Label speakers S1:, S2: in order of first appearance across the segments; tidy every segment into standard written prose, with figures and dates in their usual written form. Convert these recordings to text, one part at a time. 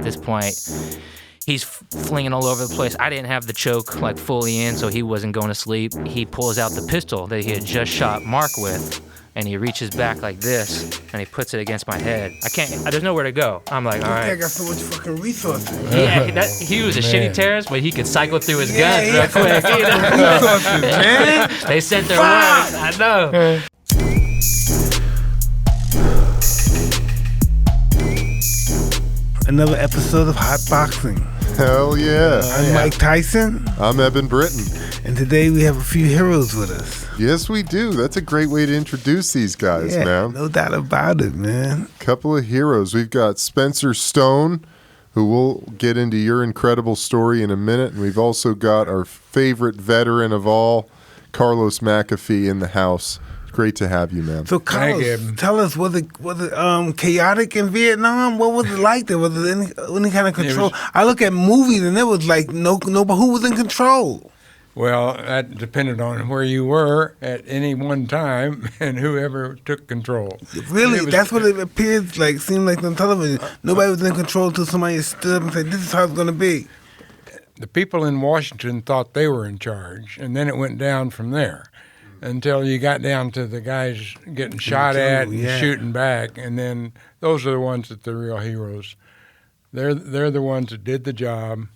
S1: this point, he's flinging all over the place. I didn't have the choke like fully in, so he wasn't going to sleep. He pulls out the pistol that he had just shot Mark with, and he reaches back like this, and he puts it against my head. There's nowhere to go. I'm like, all right.
S2: I got so much fucking resources.
S1: Yeah, he was a shitty terrorist, but he could cycle through his guns real quick.
S2: Resources, man.
S1: They sent their words. I know.
S2: Another episode of Hotboxin.
S3: Hell yeah.
S2: I'm Mike Tyson.
S3: I'm Eben Britton.
S2: And today we have a few heroes with us.
S3: Yes, we do. That's a great way to introduce these guys, man.
S2: No doubt about it, man.
S3: Couple of heroes. We've got Spencer Stone, who we'll get into your incredible story in a minute. And we've also got our favorite veteran of all, Carlos McAfee, in the house. Great to have you, man.
S2: So, Carlos, tell us, was it chaotic in Vietnam? What was it like there? Was it any kind of control? I look at movies and it was like no, but who was in control?
S4: Well, that depended on where you were at any one time and whoever took control.
S2: Really? That's what it appeared like, seemed like on television. Nobody was in control until somebody stood up and said, this is how it's going to be.
S4: The people in Washington thought they were in charge, and then it went down from there until you got down to the guys getting shot at and shooting back, and then those are the ones that the real heroes. They're the ones that did the job.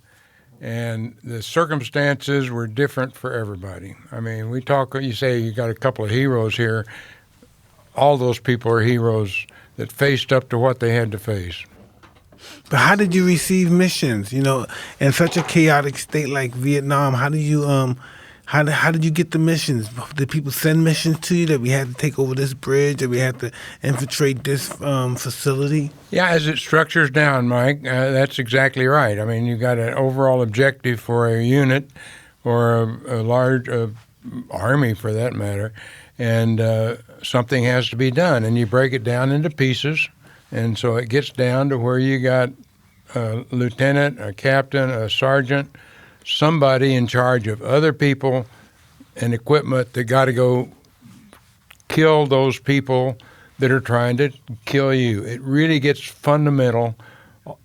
S4: And the circumstances were different for everybody. I mean, you say you got a couple of heroes here. All those people are heroes that faced up to what they had to face.
S2: But how did you receive missions? You know, in such a chaotic state like Vietnam, how did you how did you get the missions? Did people send missions to you that we had to take over this bridge, that we had to infiltrate this facility?
S4: Yeah, as it structures down, Mike, that's exactly right. I mean, you got an overall objective for a unit or a large army, for that matter, and something has to be done, and you break it down into pieces, and so it gets down to where you got a lieutenant, a captain, a sergeant, somebody in charge of other people and equipment that got to go kill those people that are trying to kill you. It really gets fundamental.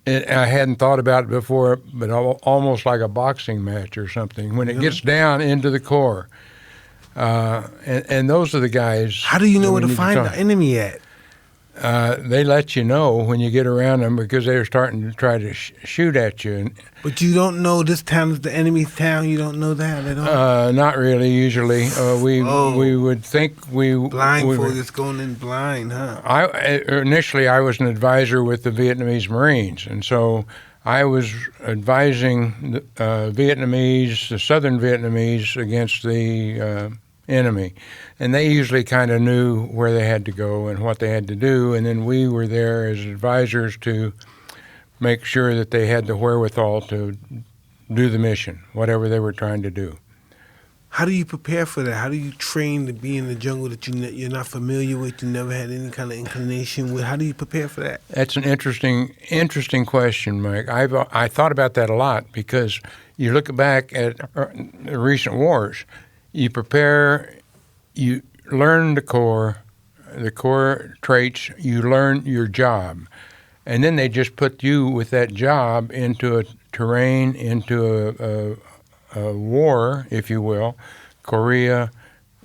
S4: I hadn't thought about it before, but almost like a boxing match or something, when it gets down into the core. And those are the guys.
S2: How do you know where to find the enemy at?
S4: They let you know when you get around them because they're starting to try to shoot at you.
S2: But you don't know this town is the enemy's town? You don't know that at all?
S4: Not really, usually. We would think we...
S2: Blindfolded, it's going in blind, huh?
S4: Initially, I was an advisor with the Vietnamese Marines, and so I was advising the Southern Vietnamese against the enemy. And they usually kind of knew where they had to go and what they had to do, and then we were there as advisors to make sure that they had the wherewithal to do the mission, whatever they were trying to do.
S2: How do you prepare for that? How do you train to be in the jungle that you're not familiar with, you never had any kind of inclination with? How do you prepare for that?
S4: That's an interesting question, Mike. I thought about that a lot because you look back at the recent wars. You prepare, you learn the core traits, you learn your job. And then they just put you with that job into a terrain, into a war, if you will, Korea,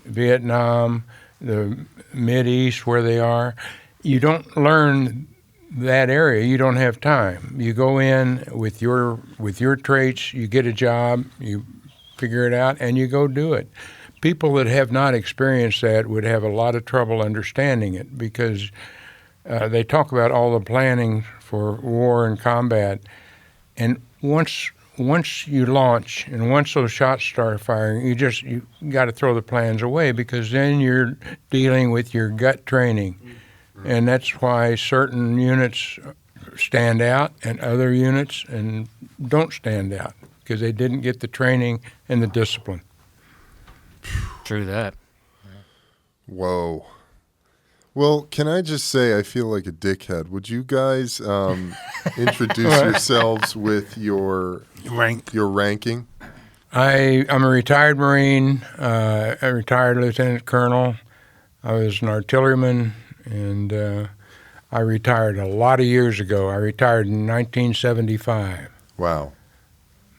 S4: Vietnam, the Mideast, where they are. You don't learn that area. You don't have time. You go in with your traits, you get a job, you figure it out, and you go do it. People that have not experienced that would have a lot of trouble understanding it because they talk about all the planning for war and combat, and once you launch and once those shots start firing, you got to throw the plans away because then you're dealing with your gut training, and that's why certain units stand out and other units and don't stand out, because they didn't get the training and the discipline.
S1: True that.
S3: Whoa. Well, can I just say I feel like a dickhead? Would you guys introduce yourselves with your ranking?
S4: I'm a retired Marine, a retired lieutenant colonel. I was an artilleryman, and I retired a lot of years ago. I retired in 1975.
S3: Wow.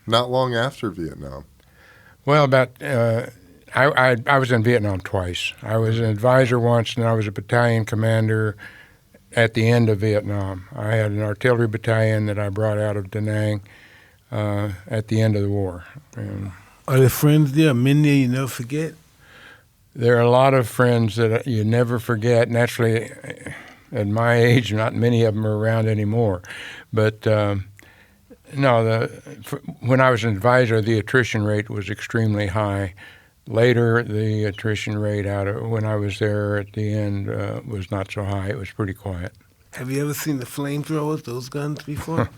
S3: Not long after Vietnam.
S4: Well, I was in Vietnam twice. I was an advisor once, and I was a battalion commander at the end of Vietnam. I had an artillery battalion that I brought out of Da Nang at the end of the war. And
S2: Are there friends there, men there you never forget?
S4: there are a lot of friends that you never forget. Naturally, at my age, not many of them are around anymore. But no, when I was an advisor, the attrition rate was extremely high. Later, the attrition rate when I was there at the end was not so high. It was pretty quiet.
S2: Have you ever seen the flamethrowers, those guns, before?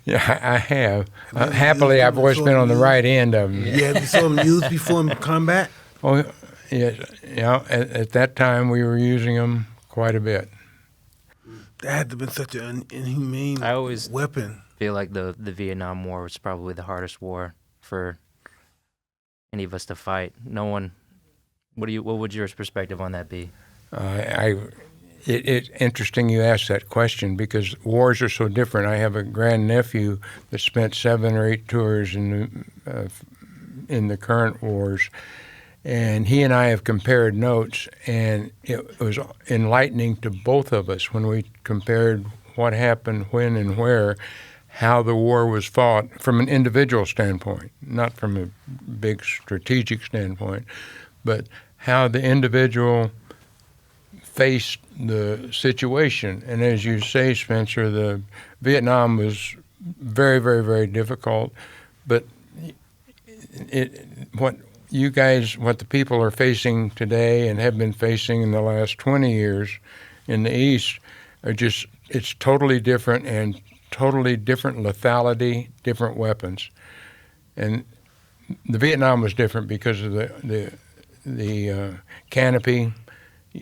S4: Yeah, I have. Happily, I've always been on the right end of them.
S2: Yeah, have you saw them used before in combat?
S4: Oh, yeah. At that time, we were using them quite a bit.
S2: That had to have been such an inhumane
S1: I always
S2: weapon.
S1: feel like the Vietnam War was probably the hardest war for any of us to fight. No one. What would your perspective on that be?
S4: It's interesting you ask that question because wars are so different. I have a grandnephew that spent 7 or 8 tours in the current wars, and he and I have compared notes, and it was enlightening to both of us when we compared what happened, when and where, how the war was fought from an individual standpoint, not from a big strategic standpoint, but how the individual faced the situation. And as you say, Spencer, the Vietnam was very, very, very difficult. But what the people are facing today and have been facing in the last 20 years in the East are just, it's totally different and totally different lethality, different weapons. And the Vietnam was different because of the canopy.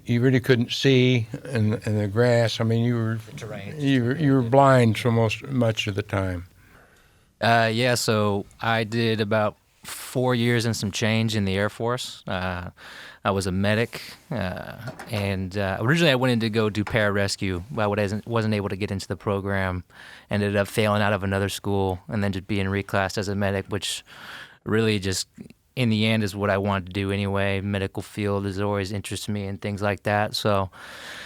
S4: You really couldn't see in the grass. I mean, you were blind for much of the time.
S1: Yeah, so I did about 4 years and some change in the Air Force. I was a medic, and originally I went in to go do pararescue, but I wasn't able to get into the program. Ended up failing out of another school, and then just being reclassed as a medic, which really just, in the end, is what I wanted to do anyway. Medical field has always interested me and things like that. So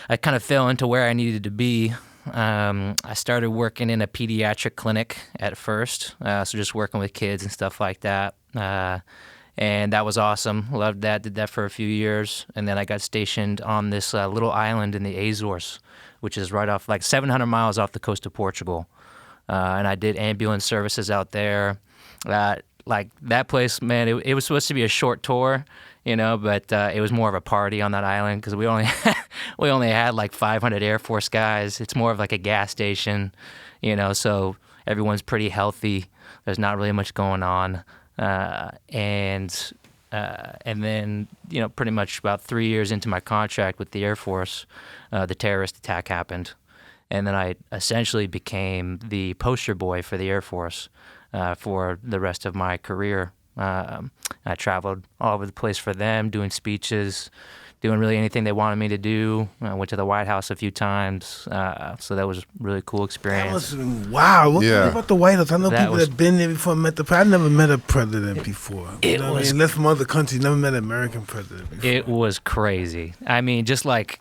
S1: I kind of fell into where I needed to be. I started working in a pediatric clinic at first, so just working with kids and stuff like that. And that was awesome. Loved that. Did that for a few years. And then I got stationed on this little island in the Azores, which is right off, like 700 miles off the coast of Portugal. And I did ambulance services out there. Like that place, man, it was supposed to be a short tour, but it was more of a party on that island because we only had like 500 Air Force guys. It's more of like a gas station, so everyone's pretty healthy. There's not really much going on. And then, pretty much about 3 years into my contract with the Air Force, the terrorist attack happened. And then I essentially became the poster boy for the Air Force for the rest of my career. I traveled all over the place for them, doing speeches, doing really anything they wanted me to do. I went to the White House a few times, so that was a really cool experience.
S2: That must have been wow. What about the White House? I know people that have been there before. I never met a president before. Unless from other countries, never met an American president before.
S1: It was crazy. I mean, just like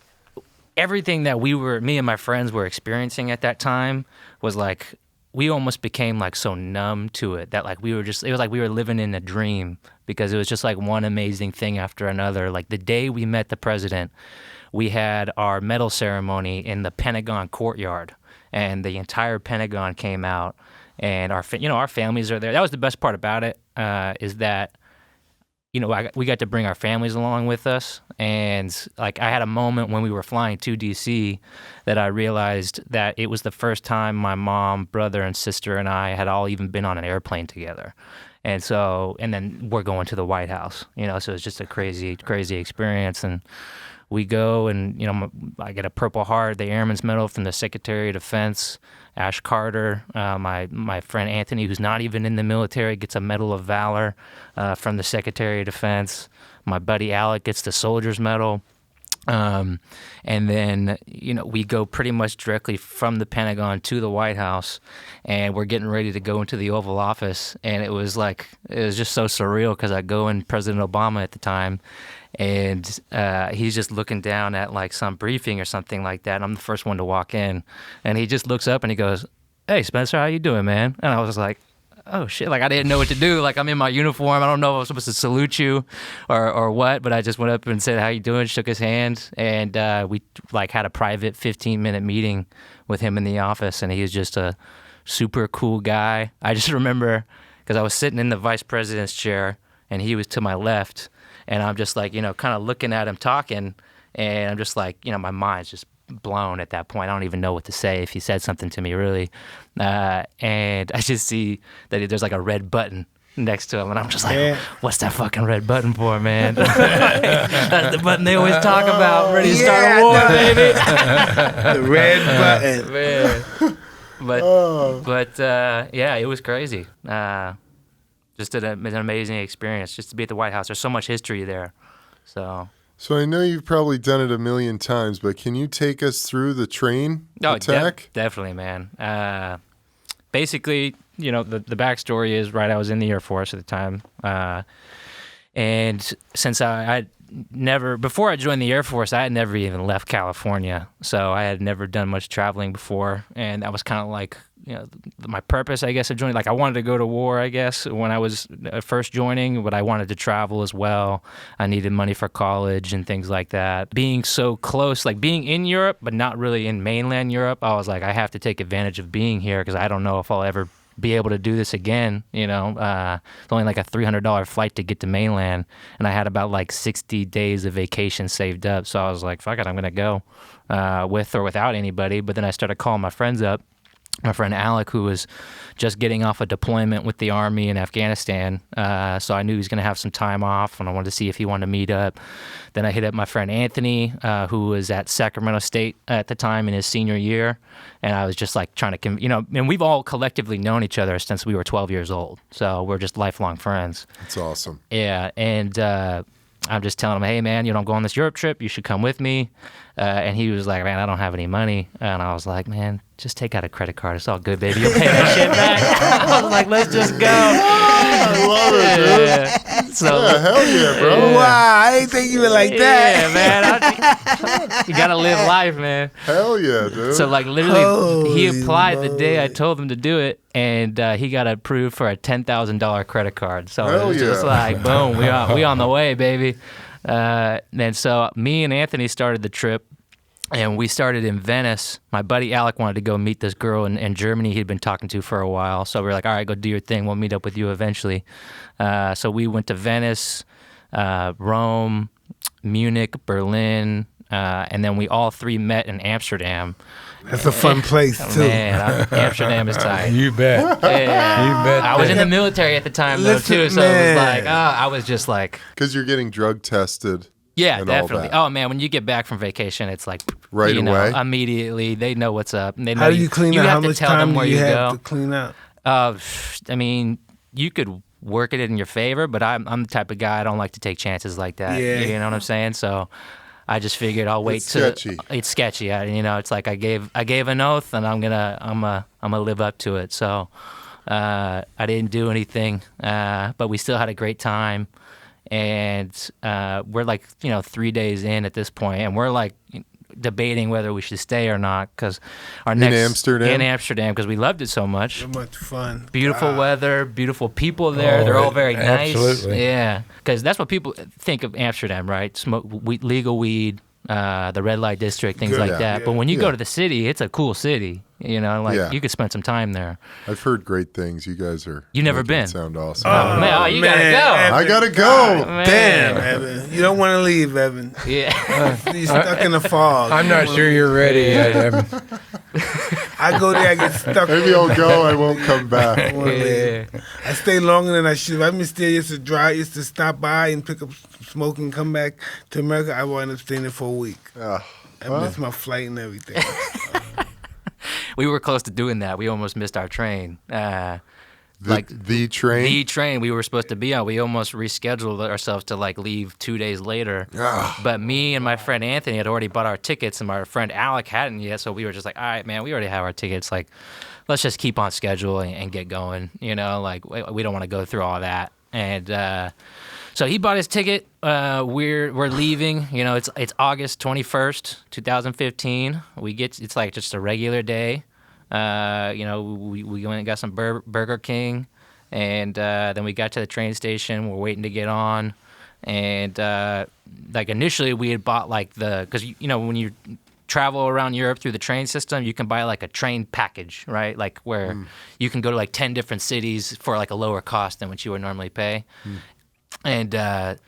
S1: everything that me and my friends were experiencing at that time was like, we almost became like so numb to it that like it was like we were living in a dream because it was just like one amazing thing after another. Like the day we met the president, we had our medal ceremony in the Pentagon courtyard, and the entire Pentagon came out, and our families are there. That was the best part about it, is that we got to bring our families along with us. And like I had a moment when we were flying to DC that I realized that it was the first time my mom, brother, and sister and I had all even been on an airplane together. And then we're going to the White House, so it's just a crazy, crazy experience. And we go and, I get a Purple Heart, the Airman's Medal from the Secretary of Defense. Ash Carter, my friend Anthony, who's not even in the military, gets a Medal of Valor from the Secretary of Defense. My buddy Alec gets the Soldier's Medal. And then, we go pretty much directly from the Pentagon to the White House, and we're getting ready to go into the Oval Office. And it was just so surreal because I go in President Obama at the time, and he's just looking down at like some briefing or something like that. And I'm the first one to walk in, and he just looks up and he goes, "Hey, Spencer, how you doing, man?" And I was like, oh shit, like I didn't know what to do. Like I'm in my uniform. I don't know if I was supposed to salute you or what, but I just went up and said, "How you doing?" Shook his hand, and we like had a private 15-minute meeting with him in the office, and he was just a super cool guy. I just remember because I was sitting in the vice president's chair and he was to my left, and I'm just like, kind of looking at him talking, and I'm just like, my mind's just blown at that point. I don't even know what to say if he said something to me, really. And I just see that there's like a red button next to him, and I'm just like, what's that fucking red button for, man? That's the button they always talk about, ready to start a war, baby.
S2: The red button.
S1: Man. But yeah, it was crazy. Just an amazing experience just to be at the White House. There's so much history there. So
S3: I know you've probably done it a million times, but can you take us through the train attack?
S1: Definitely, man. Basically, the backstory is, right, I was in the Air Force at the time. And since before I joined the Air Force, I had never even left California. So I had never done much traveling before. And that was kind of like, my purpose, I guess, of joining. Like, I wanted to go to war, I guess, when I was first joining, but I wanted to travel as well. I needed money for college and things like that. Being so close, like being in Europe, but not really in mainland Europe, I was like, I have to take advantage of being here because I don't know if I'll ever be able to do this again. It's only like a $300 flight to get to mainland, and I had about like 60 days of vacation saved up. So I was like, fuck it, I'm going to go with or without anybody. But then I started calling my friends up. My friend Alec, who was just getting off a deployment with the Army in Afghanistan, so I knew he was going to have some time off, and I wanted to see if he wanted to meet up. Then I hit up my friend Anthony, who was at Sacramento State at the time in his senior year, and I was just like trying to, and we've all collectively known each other since we were 12 years old, so we're just lifelong friends.
S3: That's awesome.
S1: Yeah, and I'm just telling him, hey, man, I'm going on this Europe trip. You should come with me. And he was like, man, I don't have any money. And I was like, man, just take out a credit card. It's all good, baby. You'll pay that shit back. I was like, let's just go.
S3: I love it, dude. Hell yeah, bro.
S2: Wow, I didn't think you were like that.
S1: Yeah, man. You got to live life, man.
S3: Hell yeah, dude.
S1: So, like, literally, he applied the day I told him to do it, and he got approved for a $10,000 credit card. So it was just like, boom, we on the way, baby. And so me and Anthony started the trip, and we started in Venice. My buddy Alec wanted to go meet this girl in Germany he'd been talking to for a while. So we were like, all right, go do your thing. We'll meet up with you eventually. So we went to Venice, Rome, Munich, Berlin, and then we all three met in Amsterdam.
S2: That's a fun place, too.
S1: Man, Amsterdam is tight.
S4: You bet.
S1: Yeah.
S4: You bet.
S1: I was in the military at the time, though, too, so it was like, I was just like...
S3: Because you're getting drug tested.
S1: Yeah,
S3: and
S1: definitely.
S3: all that.
S1: Oh, man, when you get back from vacation, it's like...
S3: Right away?
S1: Immediately, they know what's up. And they know
S2: How do you clean out? How much time do you have
S1: go.
S2: to clean out?
S1: I mean, you could work it in your favor, but I'm the type of guy, I don't like to take chances like that.
S2: Yeah.
S1: You know what I'm saying? So... I just figured I'll wait It's sketchy. It's like I gave an oath, and I'm gonna live up to it. So I didn't do anything, but we still had a great time, and we're like 3 days in at this point, and we're like debating whether we should stay or not because our next
S3: in Amsterdam
S1: because we loved it so much.
S2: So much fun.
S1: Beautiful weather, beautiful people there. They're all very nice.
S4: Absolutely.
S1: Yeah, because that's what people think of Amsterdam, right? Legal weed, the red light district, things like that.
S2: Yeah.
S1: But when you go to the city, it's a cool city. You could spend some time there.
S3: I've heard great things. You guys are.
S1: You never
S3: making it
S1: been?
S3: Sound awesome.
S1: You gotta go.
S2: Evan,
S3: I gotta go.
S1: Man.
S2: Damn, Evan. You don't want to leave, Evan.
S1: Yeah.
S2: You're stuck in the fog.
S4: I'm not sure you're ready yet, Eben.
S2: I go there, I get stuck.
S3: Maybe I'll go. I won't come back.
S1: Yeah.
S2: I stay longer than I should. I've been staying used to stop by and pick up smoke and come back to America. I wind up staying there for a week. I missed my flight and everything.
S1: We were close to doing that. We almost missed our train.
S3: the train?
S1: The train we were supposed to be on. We almost rescheduled ourselves to like leave 2 days later. But me and my friend Anthony had already bought our tickets, and my friend Alec hadn't yet. So we were just like, all right, man, we already have our tickets. Like, let's just keep on schedule and get going. You know, like we don't want to go through all that. And so he bought his ticket. We're leaving. You know, it's August 21st, 2015. It's like just a regular day. You know, we went and got some Burger King, and then we got to the train station. We're waiting to get on, and like initially we had bought like because you know when you travel around Europe through the train system, you can buy like a train package, right? Like where you can go to like 10 different cities for like a lower cost than what you would normally pay. And but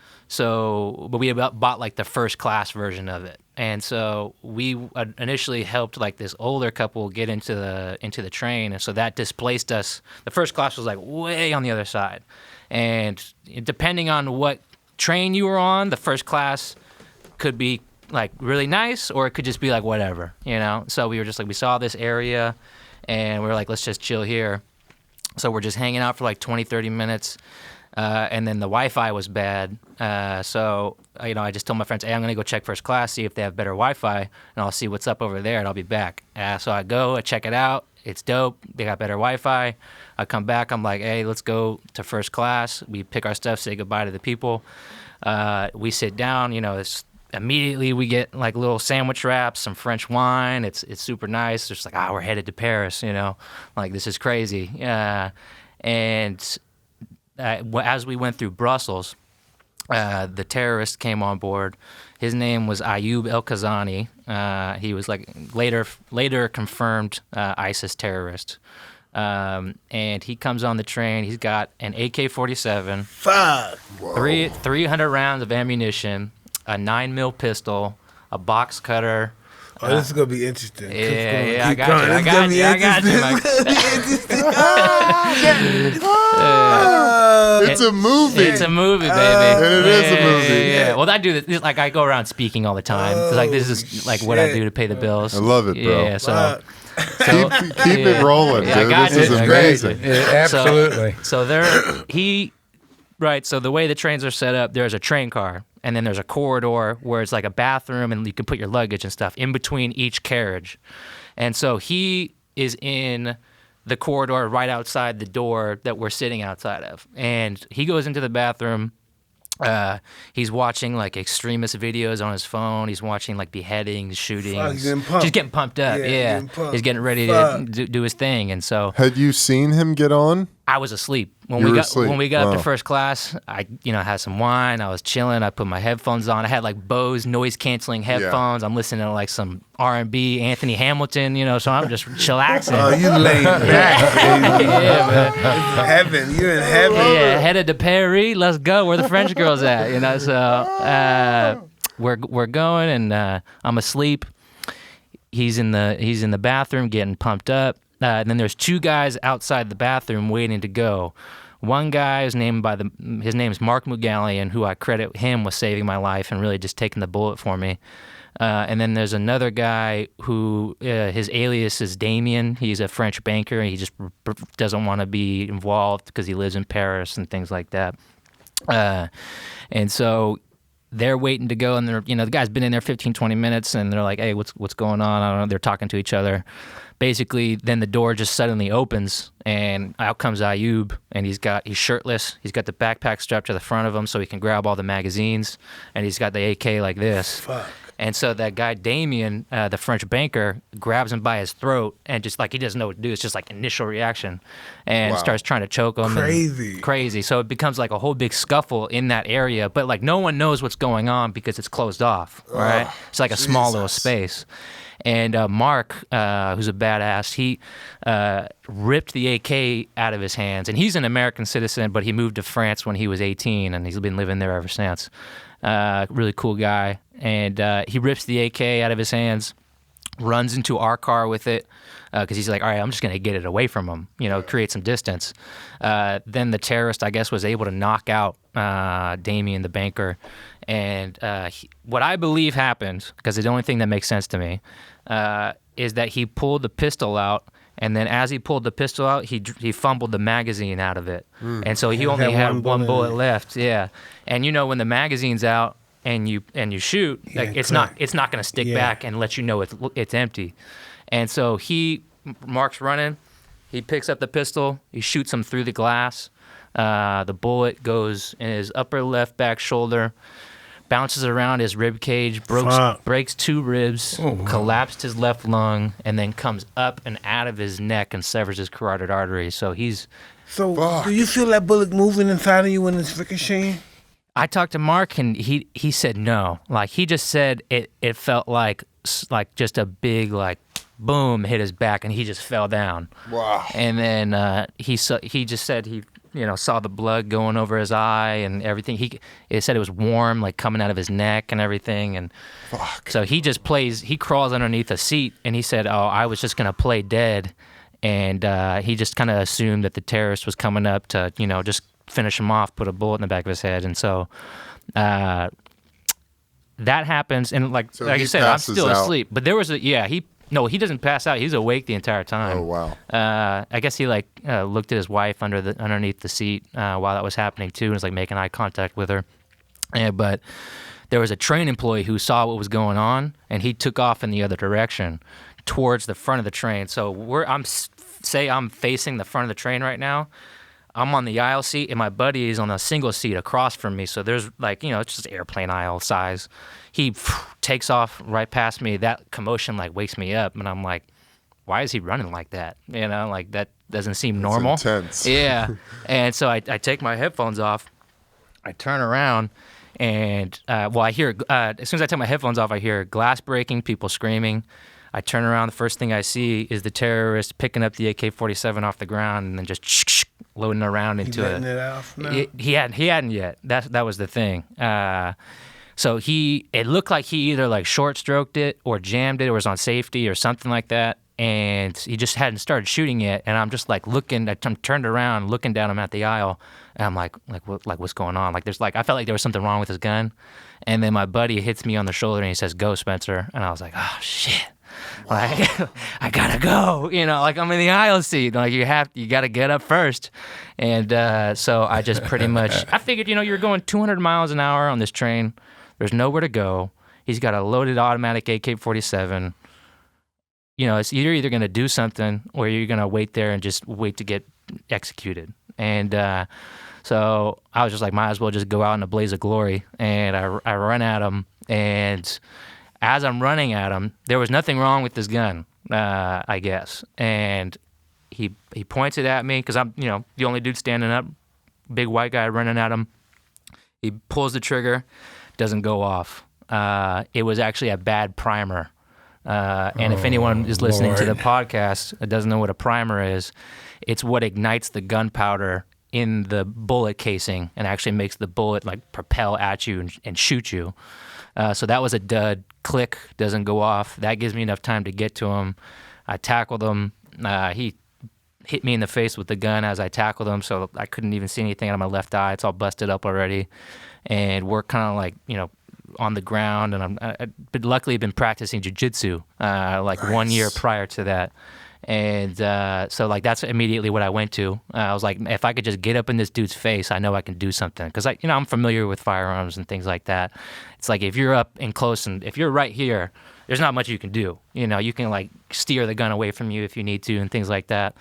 S1: we bought like the first class version of it. And so we initially helped like this older couple get into the train, and so that displaced us. The first class was like way on the other side, and depending on what train you were on, the first class could be like really nice, or it could just be like whatever, you know. So we were just like, we saw this area, and we were like, let's just chill here. So we're just hanging out for like 20, 30 minutes. And then the Wi-Fi was bad. So, you know, I just told my friends, hey, I'm going to go check first class, see if they have better Wi-Fi, and I'll see what's up over there, and I'll be back. So I go, I check it out. It's dope. They got better Wi-Fi. I come back. I'm like, hey, let's go to first class. We pick our stuff, say goodbye to the people. We sit down. You know, immediately we get like little sandwich wraps, some French wine. It's super nice. Just like, we're headed to Paris, you know. Like, this is crazy. And as we went through Brussels, the terrorist came on board. His name was Ayoub El-Kazani. He was like later confirmed ISIS terrorist. And he comes on the train. He's got an AK-47, 300 rounds of ammunition, a 9mm pistol, a box cutter.
S2: This is gonna be interesting.
S1: Yeah, I got you.
S3: It's a movie.
S1: It's a movie, baby.
S3: And it is a movie.
S1: Yeah. Well, I do this. Like, I go around speaking all the time. It's like, this is like what I do to pay the bills.
S3: I love it, bro.
S1: Yeah. So
S3: keep it rolling,
S1: yeah,
S3: dude.
S1: I got
S3: This
S1: you.
S3: is amazing.
S4: Absolutely.
S1: So So the way the trains are set up, there's a train car, and then there's a corridor where it's like a bathroom, and you can put your luggage and stuff in between each carriage. And so he is in the corridor right outside the door that we're sitting outside of. And he goes into the bathroom. He's watching like extremist videos on his phone. He's watching like beheadings, shootings. Just getting pumped up. Yeah. He's getting ready to do his thing. And so,
S3: had you seen him get on?
S1: I was asleep. When
S3: You
S1: we
S3: were
S1: got
S3: asleep.
S1: up to
S3: Wow.
S1: first class, I had some wine. I was chilling. I put my headphones on. I had like Bose noise canceling headphones. I'm listening to like some R&B, Anthony Hamilton, so I'm just chillaxing.
S2: Oh, you laid back, baby.
S1: Yeah, man.
S2: Heaven, you're in heaven.
S1: Yeah, headed to Paris. Let's go. Where the French girls at? So we're going, and I'm asleep. He's in the bathroom getting pumped up. And then there's two guys outside the bathroom waiting to go. One guy is his name's Mark Mugallian, who I credit him with saving my life and really just taking the bullet for me. And then there's another guy who his alias is Damien. He's a French banker, and he just doesn't want to be involved because he lives in Paris and things like that. And so they're waiting to go, and the guy's been in there 15, 20 minutes, and they're like, hey, what's going on? I don't know. They're talking to each other. Basically, then the door just suddenly opens, and out comes Ayoub, and he's shirtless. He's got the backpack strapped to the front of him so he can grab all the magazines, and he's got the AK like this.
S2: Fuck.
S1: And so that guy, Damien, the French banker, grabs him by his throat, and just like he doesn't know what to do. It's just like initial reaction, and starts trying to choke him. Crazy. So it becomes like a whole big scuffle in that area, but like no one knows what's going on because it's closed off, right? It's like a small little space. And Mark, who's a badass, he ripped the AK out of his hands. And he's an American citizen, but he moved to France when he was 18, and he's been living there ever since. Really cool guy. And he rips the AK out of his hands, runs into our car with it, because he's like, all right, I'm just going to get it away from him, create some distance. Then the terrorist, I guess, was able to knock out Damien, the banker. And what I believe happened, because it's the only thing that makes sense to me, is that he pulled the pistol out And then as he pulled the pistol out, he fumbled the magazine out of it. And so he
S2: Had
S1: only
S2: that
S1: had one
S2: in
S1: bullet
S2: it.
S1: left. Yeah. And when the magazine's out and you shoot, like it's not going to stick back and let you know it's empty. And so Mark's running, he picks up the pistol, he shoots him through the glass. The bullet goes in his upper left back shoulder, bounces around his rib cage, breaks 2 ribs, collapsed his left lung, and then comes up and out of his neck and severs his carotid artery. So
S2: So do you feel that bullet moving inside of you when it's ricocheting?
S1: I talked to Mark, and he said no. Like, he just said it felt like just a big, like, boom hit his back, and he just fell down.
S3: Wow.
S1: And then he just said he saw the blood going over his eye and everything. He said it was warm, like coming out of his neck and everything. And so he crawls underneath a seat, and he said, "Oh, I was just gonna play dead," and he just kind of assumed that the terrorist was coming up to just finish him off, put a bullet in the back of his head, and so that happens. And like I said, I'm still asleep, but there was he doesn't pass out. He's awake the entire time.
S3: Oh, wow.
S1: I guess he looked at his wife underneath the seat while that was happening too, and was like making eye contact with her. But there was a train employee who saw what was going on, and he took off in the other direction towards the front of the train. So I'm facing the front of the train right now. I'm on the aisle seat, and my buddy is on a single seat across from me. So there's it's just airplane aisle size. He takes off right past me. That commotion wakes me up, and I'm like, why is he running like that? That doesn't seem normal.
S3: It's intense.
S1: Yeah. And so I take my headphones off. I turn around, and I hear as soon as I take my headphones off, I hear glass breaking, people screaming. I turn around. The first thing I see is the terrorist picking up the AK-47 off the ground and then just loading around into it.
S2: It off now?
S1: He hadn't yet. That was the thing. So it looked like he either short stroked it or jammed it or was on safety or something like that, and he just hadn't started shooting yet. And I'm just looking. I'm turned around, looking down him at the aisle, and I'm like what's going on? I felt like there was something wrong with his gun. And then my buddy hits me on the shoulder and he says, "Go, Spencer." And I was like, oh shit. I gotta go, I'm in the aisle seat. You gotta get up first. And so I just pretty much, I figured, you're going 200 miles an hour on this train. There's nowhere to go. He's got a loaded automatic AK-47. You're either gonna do something or you're gonna wait there and just wait to get executed. And so I was just like, might as well just go out in a blaze of glory. And I run at him, and as I'm running at him, there was nothing wrong with this gun, I guess. And he points it at me because I'm, the only dude standing up, big white guy running at him. He pulls the trigger, doesn't go off. It was actually a bad primer. And if anyone is listening to the podcast that doesn't know what a primer is, it's what ignites the gunpowder in the bullet casing and actually makes the bullet propel at you and shoot you. So that was a dud. Click, doesn't go off. That gives me enough time to get to him. I tackled him. He hit me in the face with the gun as I tackled him, so I couldn't even see anything out of my left eye. It's all busted up already. And we're kind of on the ground, and I've luckily been practicing jiu-jitsu nice. 1 year prior to that. And so that's immediately what I went to. I was like, if I could just get up in this dude's face, I know I can do something. Because I'm familiar with firearms and things like that. It's like if you're up and close, and if you're right here, there's not much you can do. You can steer the gun away from you if you need to and things like that.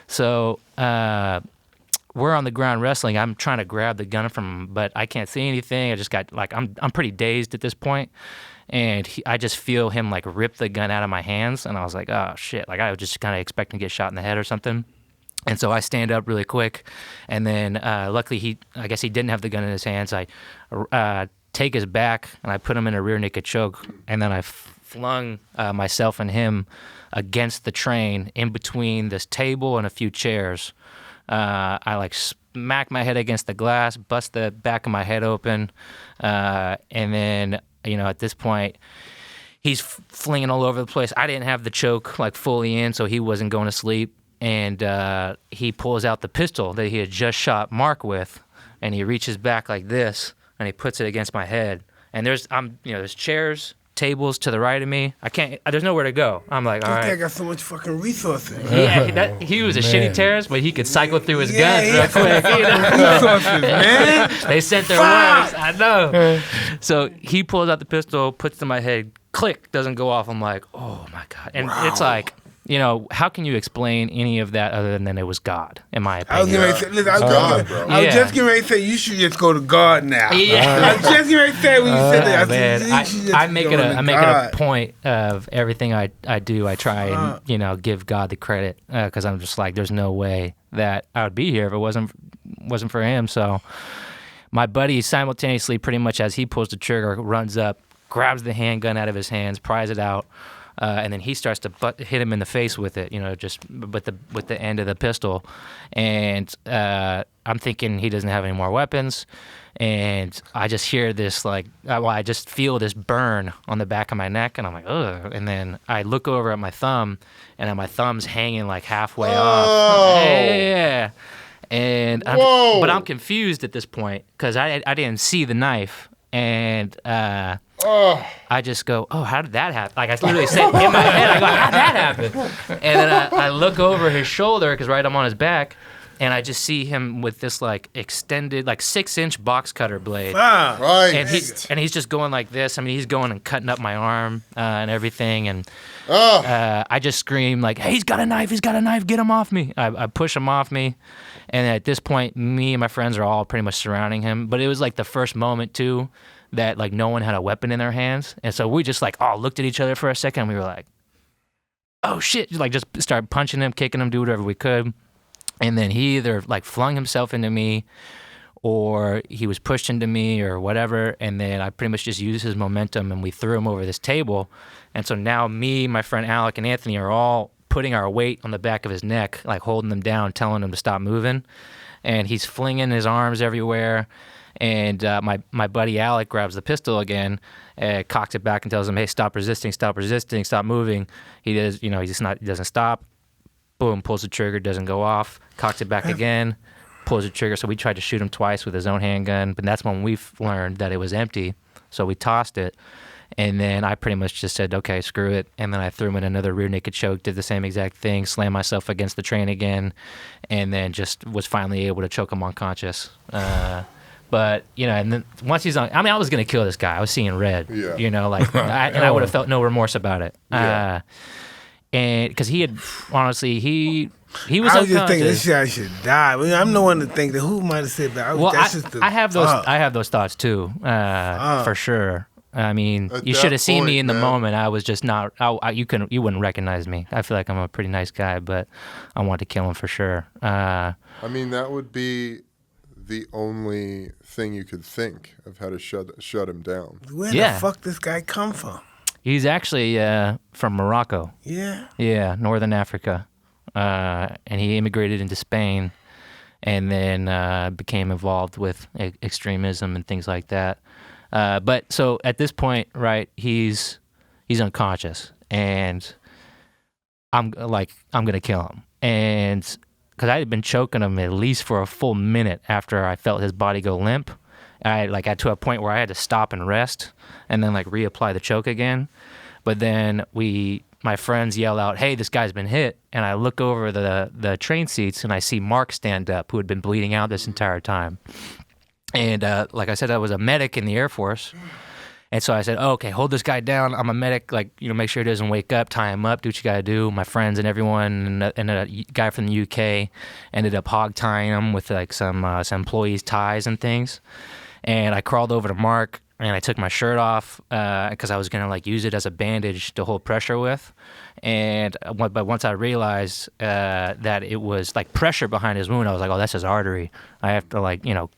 S1: So we're on the ground wrestling. I'm trying to grab the gun from him, but I can't see anything. I just got I'm pretty dazed at this point. And I just feel him rip the gun out of my hands, and I was like, oh shit! I was just kind of expecting to get shot in the head or something. And so I stand up really quick, and then luckily I guess he didn't have the gun in his hands. I take his back and I put him in a rear naked choke, and then I flung myself and him against the train in between this table and a few chairs. I smacked my head against the glass, bust the back of my head open, and then. At this point, he's flinging all over the place. I didn't have the choke fully in, so he wasn't going to sleep. And he pulls out the pistol that he had just shot Mark with, and he reaches back like this, and he puts it against my head. And there's chairs tables to the right of me. I can't. There's nowhere to go. I'm like, all
S2: This guy
S1: right.
S2: got so much fucking resources.
S1: Yeah, he was a shitty terrorist, but he could cycle through his guns real
S2: had so
S1: quick.
S2: much
S1: You know?
S2: fucking resources, man.
S1: They sent their
S2: Fuck!
S1: words. I know. So he pulls out the pistol, puts it in my head, click, doesn't go off. I'm like, oh my God. And it's like, you know, how can you explain any of that other than it was God, in my
S2: I was
S1: opinion?
S2: getting ready to say, listen,
S3: God,
S2: I was just getting ready to say, you should just go to God now.
S1: Yeah.
S2: I was just getting ready to say when you said that. I
S1: Man,
S2: said, you should just
S1: I make
S2: go
S1: it
S2: to
S1: a make it a
S2: God.
S1: point of everything I do. I try and you know give God the credit because I'm just like there's no way that I would be here if it wasn't for him. So my buddy simultaneously, pretty much as he pulls the trigger, runs up, grabs the handgun out of his hands, pries it out. And then he starts to hit him in the face with it, you know, just with the end of the pistol. And I'm thinking he doesn't have any more weapons. And I just hear this, like, I just feel this burn on the back of my neck. And I'm like, ugh. And then I look over at my thumb, and my thumb's hanging like halfway off. Yeah. And but I'm confused at this point because I didn't see the knife. And I just go, oh, how did that happen? Like, I literally said in my head, I go, how did that happen? And then I look over his shoulder, because I'm on his back, and I just see him with this, like, extended, like, 6-inch box cutter blade.
S2: Ah,
S3: Right.
S1: And he's just going like this. I mean, he's going and cutting up my arm and everything. And I just scream, like, hey, he's got a knife, get him off me. I push him off me. And at this point, me and my friends are all pretty much surrounding him. But it was like the first moment, too, that like no one had a weapon in their hands. And so we just like all looked at each other for a second. And we were like, oh, shit. Like just started punching him, kicking him, do whatever we could. And then he either like flung himself into me or he was pushed into me or whatever. And then I pretty much just used his momentum and we threw him over this table. And so now me, my friend Alec, and Anthony are all putting our weight on the back of his neck, like holding him down, telling him to stop moving. And he's flinging his arms everywhere. And my buddy Alec grabs the pistol again, cocks it back and tells him, hey, stop resisting, stop moving. He does, you know, he doesn't stop. Boom, pulls the trigger, doesn't go off. Cocks it back again, pulls the trigger. So we tried to shoot him twice with his own handgun, but that's when we learned that it was empty. So we tossed it. And then I pretty much just said, okay, screw it. And then I threw him in another rear naked choke, did the same exact thing, slammed myself against the train again, and then just was finally able to choke him unconscious. But, you know, and then once he's on, I mean, I was going to kill this guy. I was seeing red, you know, like, I would have felt no remorse about it.
S3: Yeah.
S1: And because he had, honestly, he was
S2: I was just thinking
S1: unconscious.
S2: this guy should die. I mean, I'm the one to think that who might have said that.
S1: Well,
S2: That's just the
S1: I have those.
S2: fuck.
S1: I have those thoughts too, for sure. I mean,
S3: At
S1: you
S3: that
S1: should have seen me
S3: point,
S1: in the
S3: man.
S1: moment. I was just not. You wouldn't recognize me. I feel like I'm a pretty nice guy, but I wanted to kill him for sure.
S3: I mean, that would be the only thing you could think of how to shut him down.
S2: Where
S1: Yeah.
S2: the fuck this guy come from?
S1: He's actually from Morocco.
S2: Yeah.
S1: Yeah, Northern Africa, and he immigrated into Spain, and then became involved with extremism and things like that. But so at this point, right, he's unconscious, and I'm gonna kill him, and because I had been choking him at least for a full minute after I felt his body go limp. I got to a point where I had to stop and rest, and then like reapply the choke again. But then my friends yell out, "Hey, this guy's been hit!" And I look over the train seats, and I see Mark stand up, who had been bleeding out this entire time. And like I said, I was a medic in the Air Force. And so I said, oh, okay, hold this guy down. I'm a medic. Like, you know, make sure he doesn't wake up, tie him up, do what you got to do. My friends and everyone and a guy from the UK ended up hog tying him with like some employees' ties and things. And I crawled over to Mark and I took my shirt off because I was going to like use it as a bandage to hold pressure with. But once I realized that it was like pressure behind his wound, I was like, oh, that's his artery. I have to like, you know,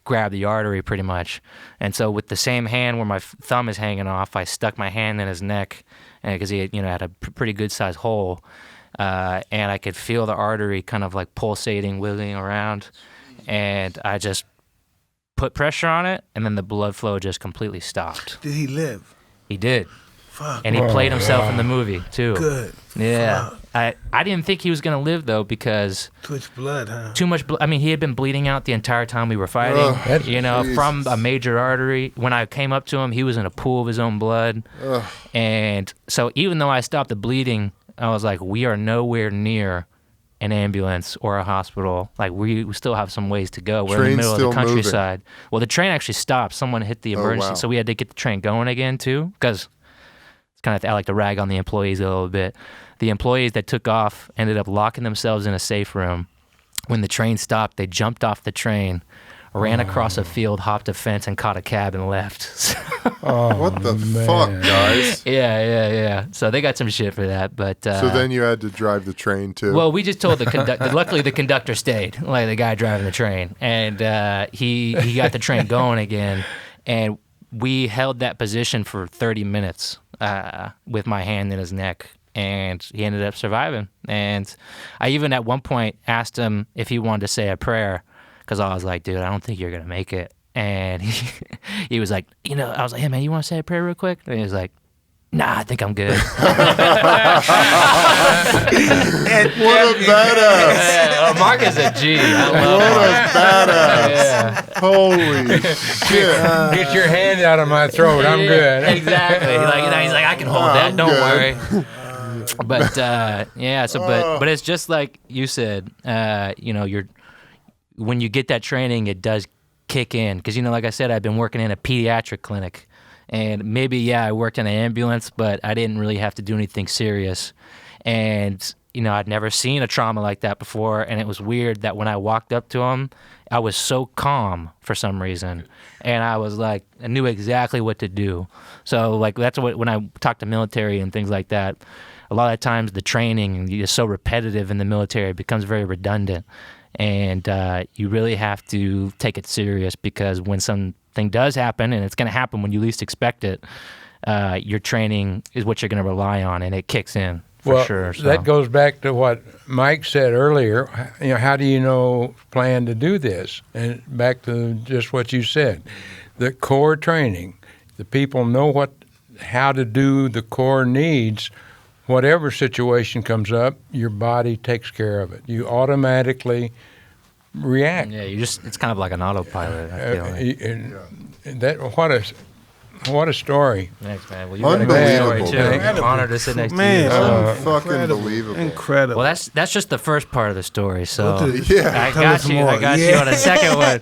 S1: grab the artery pretty much. And so with the same hand where my thumb is hanging off, I stuck my hand in his neck because he had, you know, had a pretty good sized hole. And I could feel the artery kind of like pulsating, wiggling around. And I just put pressure on it, and then the blood flow just completely stopped.
S2: Did he live?
S1: He did.
S2: Fuck.
S1: And he played himself in the movie too.
S2: Good.
S1: Yeah.
S2: Fuck.
S1: I didn't think he was going to live, though, because
S2: Too much blood, huh?
S1: too much blood. I mean, he had been bleeding out the entire time we were fighting,
S3: Ugh,
S1: from
S3: Jesus.
S1: a major artery. When I came up to him, he was in a pool of his own blood.
S3: Ugh.
S1: And so even though I stopped the bleeding, I was like, we are nowhere near an ambulance or a hospital. Like, we still have some ways to go. We're in the
S3: Train's
S1: middle of the
S3: still moving.
S1: countryside. Well, the train actually stopped. Someone hit the emergency,
S3: wow.
S1: so we had to get the train going again, too, because it's kind of, I like to rag on the employees a little bit. The employees that took off ended up locking themselves in a safe room. When the train stopped, they jumped off the train, ran across a field, hopped a fence, and caught a cab and left.
S3: What the fuck, guys?
S1: Yeah. So they got some shit for that. But
S3: So then you had to drive the train too.
S1: well, we just told the conductor. Luckily, the conductor stayed, like the guy driving the train, and he got the train going again, and we held that position for 30 minutes with my hand in his neck. And he ended up surviving. And I even at one point asked him if he wanted to say a prayer, because I was like, dude, I don't think you're going to make it. And he was like, I was like, hey, man, you want to say a prayer real quick? And he was like, nah, I think I'm good.
S3: What a badass.
S1: Yeah, Mark is a G. I love
S3: What
S1: Mark.
S3: a badass.
S1: Yeah.
S3: Holy shit.
S4: Get your hand out of my throat. I'm good.
S1: Exactly. He's like, I can hold that.
S3: I'm
S1: Don't
S3: good.
S1: worry. But but it's just like you said. When you get that training, it does kick in because like I said, I've been working in a pediatric clinic, and maybe I worked in an ambulance, but I didn't really have to do anything serious, and I'd never seen a trauma like that before, and it was weird that when I walked up to him, I was so calm for some reason, and I was like, I knew exactly what to do. So like that's what when I talk to military and things like that. A lot of times the training is so repetitive in the military, it becomes very redundant. And you really have to take it serious because when something does happen, and it's going to happen when you least expect it, your training is what you're going to rely on, and it kicks in for sure. So.
S4: That goes back to what Mike said earlier. How do you plan to do this? And back to just what you said, the core training. The people know how to do the core needs. Whatever situation comes up, your body takes care of it. You automatically react.
S1: Yeah, it's kind of like an autopilot, I feel like.
S4: What a story.
S1: Thanks, man. Well, you got a great story, too.
S2: Incredible.
S1: I'm honored to sit next
S2: Man,
S1: to you.
S3: Fucking believable.
S2: Incredible.
S1: Well, that's just the first part of the story, so
S3: Yeah.
S1: I
S2: Tell
S1: got
S2: us
S1: you.
S2: more.
S1: I got you
S2: Yeah.
S1: on a second one.